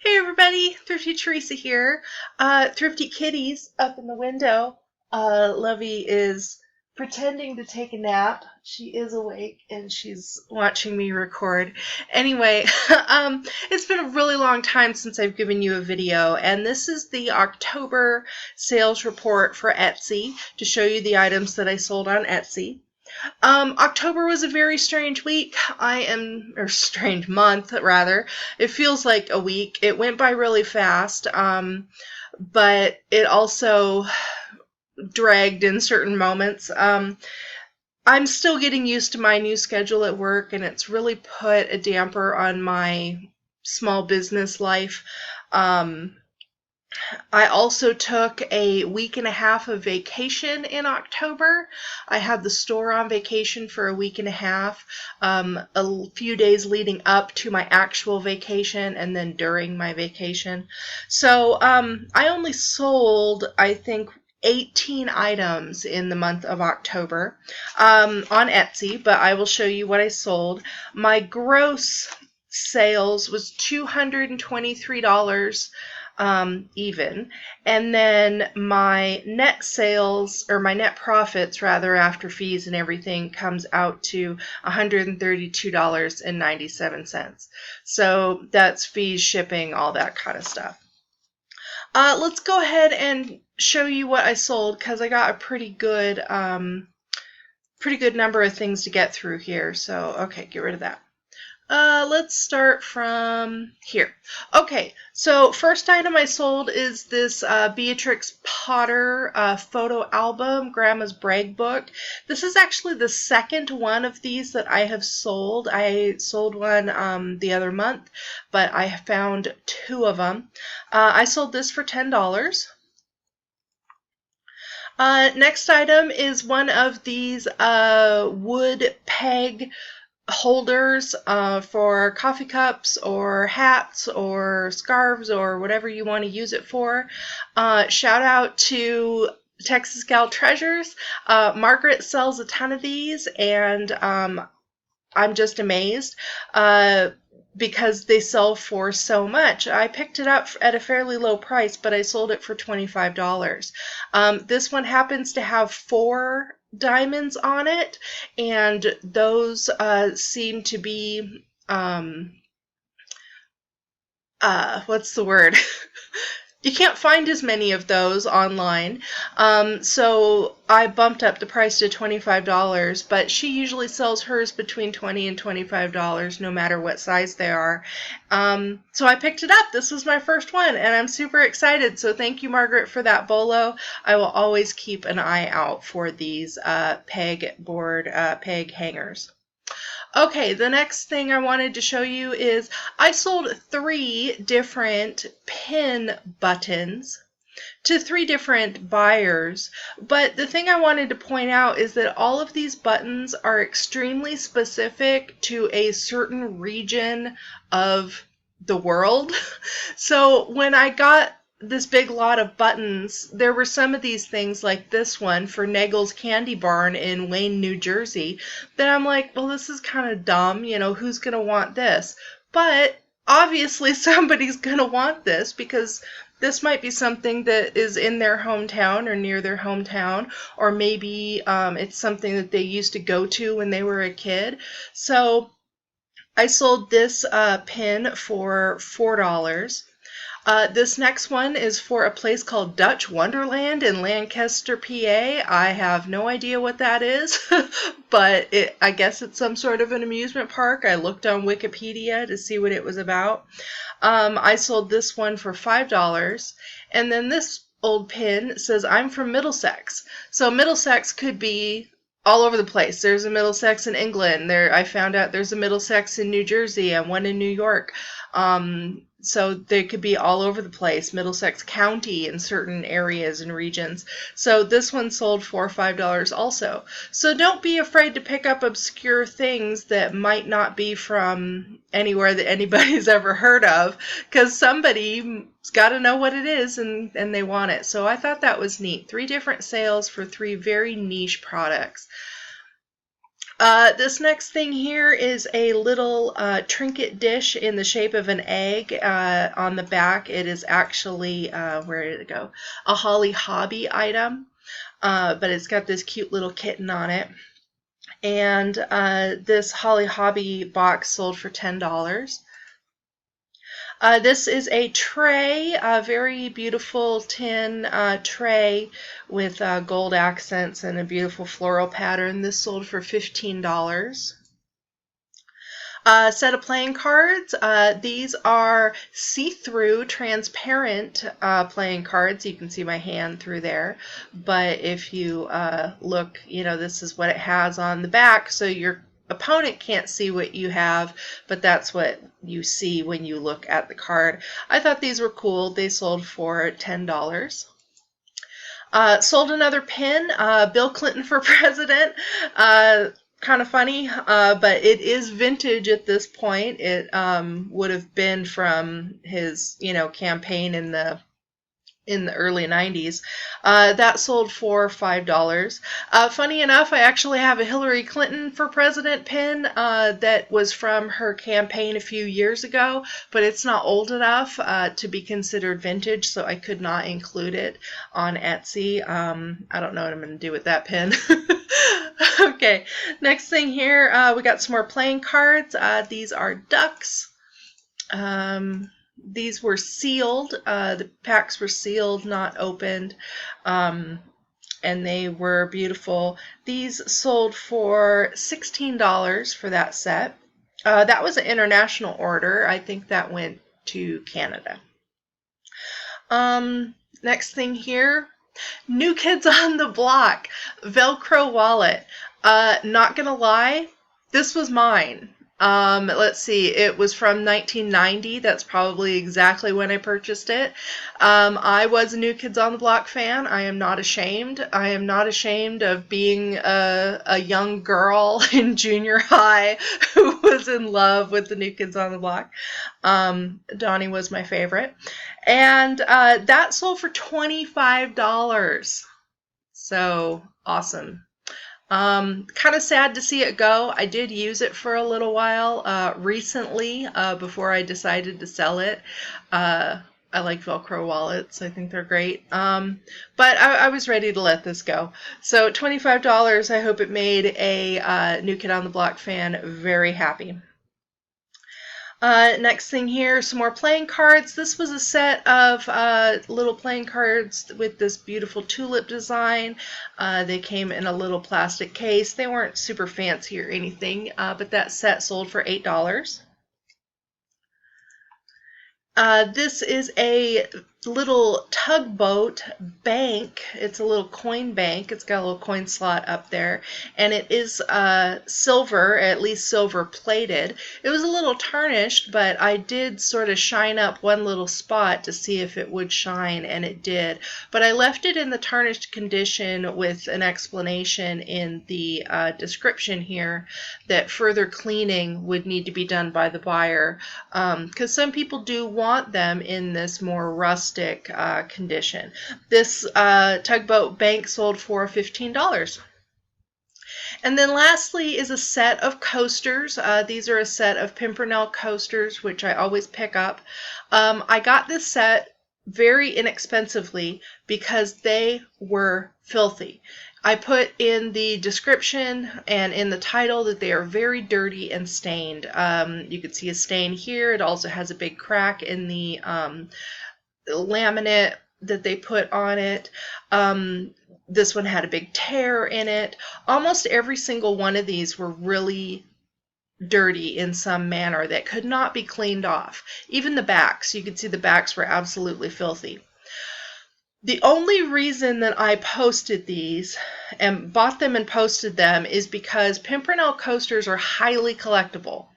Hey everybody, Thrifty Teresa here. Thrifty Kitty's up in the window. Lovey is pretending to take a nap. She is awake and she's watching me record. Anyway, it's been a really long time since I've given you a video, and this is the October sales report for Etsy to show you the items that I sold on Etsy. October was a very strange week. Or strange month, rather. It feels like a week. It went by really fast, but it also dragged in certain moments. I'm still getting used to my new schedule at work, and it's really put a damper on my small business life. I also took a week and a half of vacation in October. I had the store on vacation for a week and a half, a few days leading up to my actual vacation and then during my vacation. So I only sold, I think, 18 items in the month of October on Etsy, but I will show you what I sold. My gross sales was $223. Even. And then my net sales, or my net profits rather, after fees and everything, comes out to $132.97. So that's fees, shipping, all that kind of stuff. Let's go ahead and show you what I sold, because I got a pretty good number of things to get through here. So, okay, get rid of that. Let's start from here. Okay, so first item I sold is this Beatrix Potter photo album, Grandma's Brag Book. This is actually the second one of these that I have sold. I sold one the other month, but I found two of them. I sold this for $10. Next item is one of these wood peg holders for coffee cups or hats or scarves or whatever you want to use it for. Shout out to Texas Gal Treasures. Margaret sells a ton of these, and I'm just amazed because they sell for so much. I picked it up at a fairly low price, but I sold it for $25. This one happens to have 4 diamonds on it, and those seem to be what's the word? You can't find as many of those online, so I bumped up the price to $25, but she usually sells hers between $20 and $25 no matter what size they are. So I picked it up. This was my first one, and I'm super excited, so thank you, Margaret, for that bolo. I will always keep an eye out for these peg hangers. Okay, the next thing I wanted to show you is I sold 3 different pin buttons to 3 different buyers, but the thing I wanted to point out is that all of these buttons are extremely specific to a certain region of the world. So when I got this big lot of buttons, there were some of these things like this one for Nagel's Candy Barn in Wayne, New Jersey, that I'm like, well, this is kind of dumb, who's going to want this? But obviously somebody's going to want this, because this might be something that is in their hometown or near their hometown, or maybe it's something that they used to go to when they were a kid. So I sold this pin for $4. This next one is for a place called Dutch Wonderland in Lancaster, PA. I have no idea what that is, but I guess it's some sort of an amusement park. I looked on Wikipedia to see what it was about. I sold this one for $5. And then this old pin says, I'm from Middlesex. So Middlesex could be all over the place. There's a Middlesex in England. I found out there's a Middlesex in New Jersey and one in New York. So they could be all over the place, Middlesex County in certain areas and regions. So this one sold for $5 also. So don't be afraid to pick up obscure things that might not be from anywhere that anybody's ever heard of, because somebody's got to know what it is and they want it. So I thought that was neat. 3 different sales for 3 very niche products. This next thing here is a little trinket dish in the shape of an egg. On the back, it is actually, where did it go? A Holly Hobby item, but it's got this cute little kitten on it. And this Holly Hobby box sold for $10. This is a tray, a very beautiful tin tray with gold accents and a beautiful floral pattern. This sold for $15. Set of playing cards. These are see-through, transparent playing cards. You can see my hand through there. But if you look, this is what it has on the back. So your opponent can't see what you have, but that's what you see when you look at the card. I thought these were cool. They sold for $10. Sold another pin, Bill Clinton for president. Kind of funny, but it is vintage at this point. It would have been from his, campaign in the early 90s. That sold for $5. Funny enough, I actually have a Hillary Clinton for president pin that was from her campaign a few years ago, but it's not old enough to be considered vintage, so I could not include it on Etsy. I don't know what I'm going to do with that pin. Okay, next thing here, we got some more playing cards. These are ducks. These were sealed. The packs were sealed, not opened, and they were beautiful. These sold for $16 for that set. That was an international order. I think that went to Canada. Next thing here, New Kids on the Block, Velcro wallet. Not gonna lie, this was mine. Let's see, it was from 1990. That's probably exactly when I purchased it. I was a New Kids on the Block fan. I am not ashamed. I am not ashamed of being a young girl in junior high who was in love with the New Kids on the Block. Donnie was my favorite. And that sold for $25. So awesome. Kind of sad to see it go. I did use it for a little while recently before I decided to sell it. I like Velcro wallets. I think they're great. But I was ready to let this go. So $25, I hope it made a New Kid on the Block fan very happy. Next thing here, some more playing cards. This was a set of little playing cards with this beautiful tulip design. They came in a little plastic case. They weren't super fancy or anything, but that set sold for $8. This is a little tugboat bank. It's a little coin bank. It's got a little coin slot up there, and it is silver, at least silver plated. It was a little tarnished, but I did sort of shine up one little spot to see if it would shine, and it did. But I left it in the tarnished condition with an explanation in the description here that further cleaning would need to be done by the buyer, because some people do want them in this more rustic condition. This tugboat bank sold for $15. And then lastly is a set of coasters. These are a set of Pimpernel coasters, which I always pick up. I got this set very inexpensively because they were filthy. I put in the description and in the title that they are very dirty and stained. You can see a stain here. It also has a big crack in the laminate that they put on it. This one had a big tear in it. Almost every single one of these were really dirty in some manner that could not be cleaned off. Even the backs, you could see the backs were absolutely filthy. The only reason that I posted these and bought them and posted them is because Pimpernel coasters are highly collectible.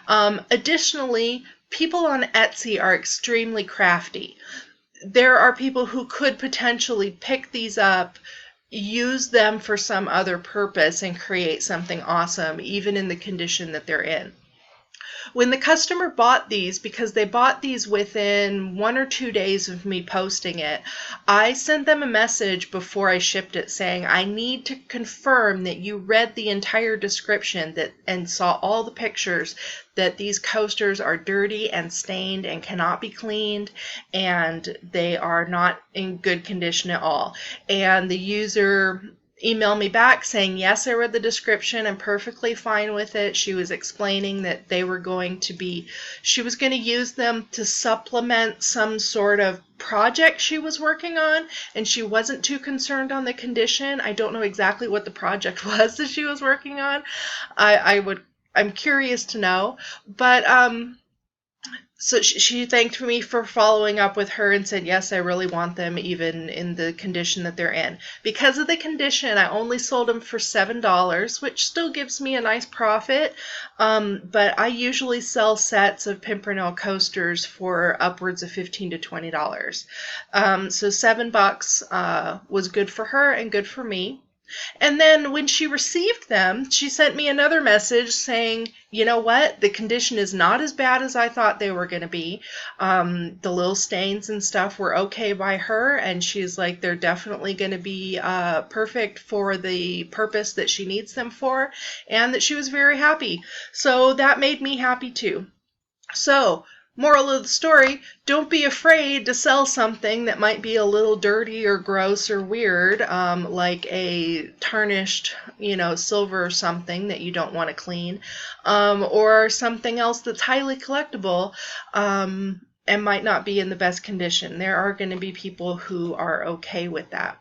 Additionally, people on Etsy are extremely crafty. There are people who could potentially pick these up, use them for some other purpose, and create something awesome, even in the condition that they're in. When the customer bought these, because they bought these within 1 or 2 days of me posting it, I sent them a message before I shipped it saying, I need to confirm that you read the entire description and saw all the pictures, that these coasters are dirty and stained and cannot be cleaned, and they are not in good condition at all. And the user emailed me back saying, yes, I read the description. I'm perfectly fine with it. She was explaining that she was going to use them to supplement some sort of project she was working on, and she wasn't too concerned on the condition. I don't know exactly what the project was that she was working on. I'm curious to know, but so she thanked me for following up with her and said, yes, I really want them even in the condition that they're in. Because of the condition, I only sold them for $7, which still gives me a nice profit. But I usually sell sets of Pimpernel coasters for upwards of $15 to $20. So $7 was good for her and good for me. And then when she received them, she sent me another message saying, you know what, the condition is not as bad as I thought they were going to be. The little stains and stuff were okay by her, and she's like, they're definitely going to be perfect for the purpose that she needs them for, and that she was very happy. So that made me happy too. So, moral of the story, don't be afraid to sell something that might be a little dirty or gross or weird, like a tarnished, silver or something that you don't want to clean, or something else that's highly collectible, and might not be in the best condition. There are going to be people who are okay with that.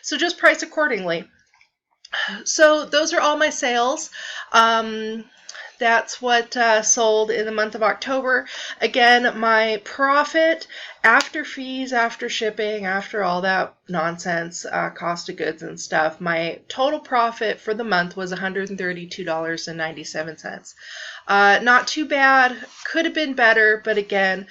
So just price accordingly. So those are all my sales. That's what sold in the month of October. Again, my profit after fees, after shipping, after all that nonsense, cost of goods and stuff, my total profit for the month was $132.97. Not too bad. Could have been better, but again,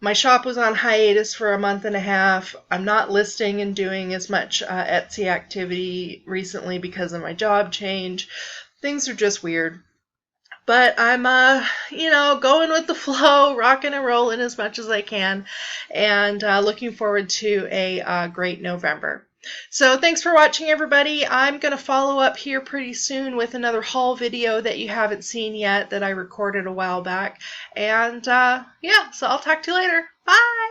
my shop was on hiatus for a month and a half. I'm not listing and doing as much Etsy activity recently because of my job change. Things are just weird. But I'm, going with the flow, rocking and rolling as much as I can, and looking forward to a great November. So thanks for watching, everybody. I'm going to follow up here pretty soon with another haul video that you haven't seen yet that I recorded a while back. And, so I'll talk to you later. Bye!